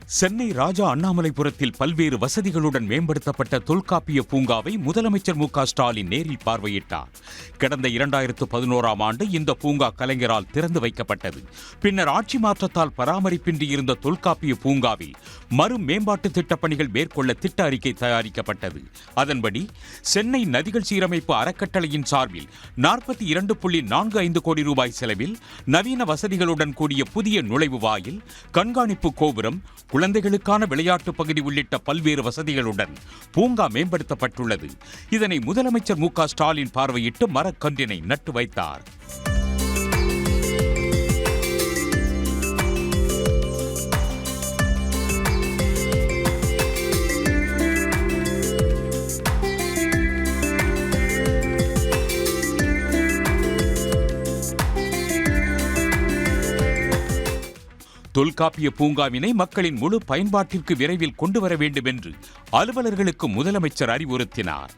சென்னை ராஜா அண்ணாமலைபுரத்தில் பல்வேறு வசதிகளுடன் மேம்படுத்தப்பட்ட தொல்காப்பிய பூங்காவை முதலமைச்சர் மு க ஸ்டாலின் நேரில் பார்வையிட்டார். கடந்த 2011ஆம் ஆண்டு இந்த பூங்கா கலைஞரால் திறந்து வைக்கப்பட்டது. பின்னர் ஆட்சி மாற்றத்தால் பராமரிப்பின்றி இருந்த தொல்காப்பிய பூங்காவில் மறு மேம்பாட்டு திட்டப்பணிகள் மேற்கொள்ள திட்ட அறிக்கை தயாரிக்கப்பட்டது. அதன்படி சென்னை நதிகள் சீரமைப்பு அறக்கட்டளையின் சார்பில் 42.45 கோடி ரூபாய் செலவில் நவீன வசதிகளுடன் கூடிய புதிய நுழைவு வாயில், கண்காணிப்பு கோபுரம், குழந்தைகளுக்கான விளையாட்டு பகுதி உள்ளிட்ட பல்வேறு வசதிகளுடன் பூங்கா மேம்படுத்தப்பட்டுள்ளது. இதனை முதலமைச்சர் மு க ஸ்டாலின் பார்வையிட்டு மரக்கன்றினை நட்டு வைத்தார். தொல்காப்பிய பூங்காவினை மக்களின் முழு பயன்பாட்டிற்கு விரைவில் கொண்டு வர வேண்டும் என்று அலுவலர்களுக்கு முதலமைச்சர் அறிவுறுத்தினார்.